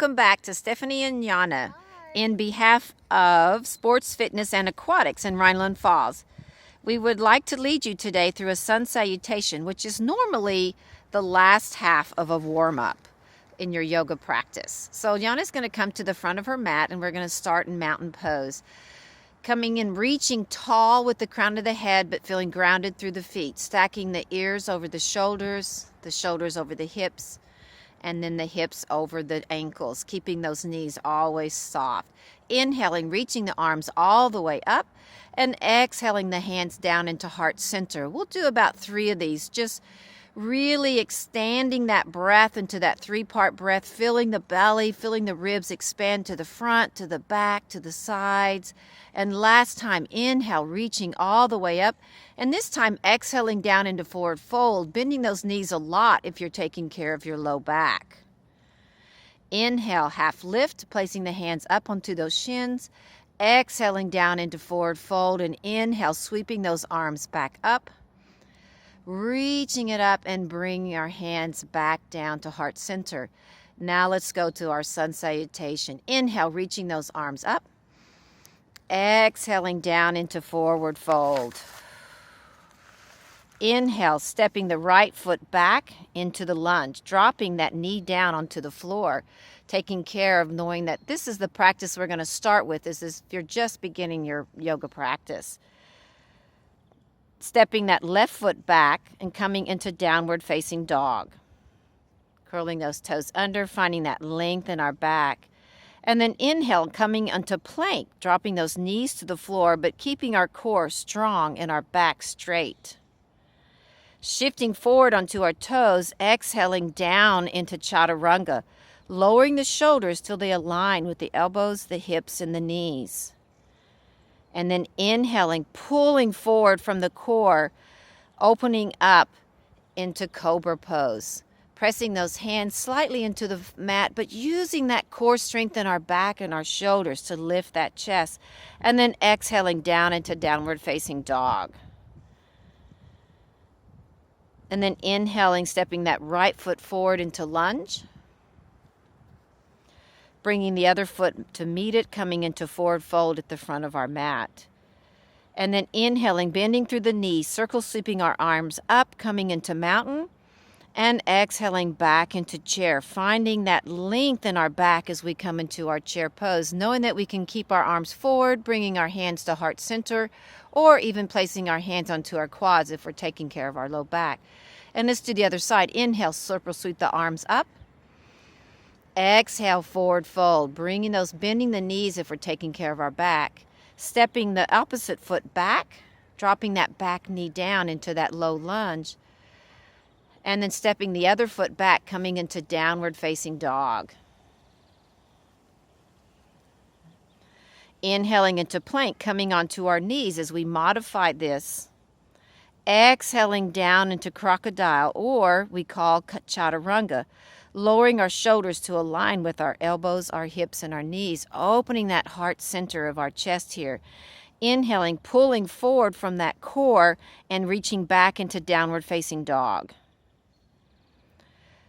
Welcome back to Steffanie and Janna in behalf of Sports, Fitness, and Aquatics in Rhineland Falls. We would like to lead you today through a sun salutation, which is normally the last half of a warm-up in your yoga practice. So Janna's going to come to the front of her mat and we're going to start in mountain pose. Coming in, reaching tall with the crown of the head, but feeling grounded through the feet. Stacking the ears over the shoulders over the hips, and then the hips over the ankles, keeping those knees always soft. Inhaling, reaching the arms all the way up, and exhaling the hands down into heart center. We'll do about 3 of these, just really extending that breath into that 3-part breath, filling the belly, feeling the ribs expand to the front, to the back, to the sides. And last time, inhale, reaching all the way up. And this time, exhaling down into forward fold, bending those knees a lot if you're taking care of your low back. Inhale, half lift, placing the hands up onto those shins. Exhaling down into forward fold, and inhale, sweeping those arms back up. Reaching it up and bringing our hands back down to heart center. Now let's go to our sun salutation. Inhale, reaching those arms up. Exhaling down into forward fold. Inhale, stepping the right foot back into the lunge, dropping that knee down onto the floor, taking care of knowing that this is the practice we're going to start with. This is if you're just beginning your yoga practice. Stepping that left foot back and coming into downward facing dog. Curling those toes under, finding that length in our back. And then inhale, coming into plank, dropping those knees to the floor, but keeping our core strong and our back straight. Shifting forward onto our toes, exhaling down into chaturanga, lowering the shoulders till they align with the elbows, the hips, and the knees. And then inhaling, pulling forward from the core, opening up into cobra pose. Pressing those hands slightly into the mat, but using that core strength in our back and our shoulders to lift that chest. And then exhaling down into downward facing dog. And then inhaling, stepping that right foot forward into lunge. Bringing the other foot to meet it, coming into forward fold at the front of our mat. And then inhaling, bending through the knees, circle sweeping our arms up, coming into mountain. And exhaling back into chair, finding that length in our back as we come into our chair pose, knowing that we can keep our arms forward, bringing our hands to heart center, or even placing our hands onto our quads if we're taking care of our low back. And let's do the other side. Inhale, circle sweep the arms up. Exhale, forward fold, bending the knees if we're taking care of our back. Stepping the opposite foot back, dropping that back knee down into that low lunge. And then stepping the other foot back, coming into downward facing dog. Inhaling into plank, coming onto our knees as we modify this. Exhaling down into crocodile, or we call chaturanga. Lowering our shoulders to align with our elbows, our hips, and our knees. Opening that heart center of our chest here. Inhaling, pulling forward from that core and reaching back into downward facing dog.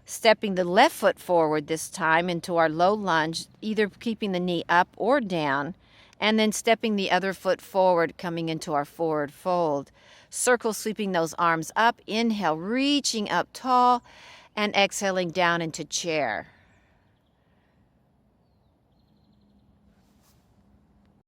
Stepping the left foot forward this time into our low lunge, either keeping the knee up or down, and then stepping the other foot forward, coming into our forward fold. Circle sweeping those arms up. Inhale, reaching up tall, and exhaling down into chair.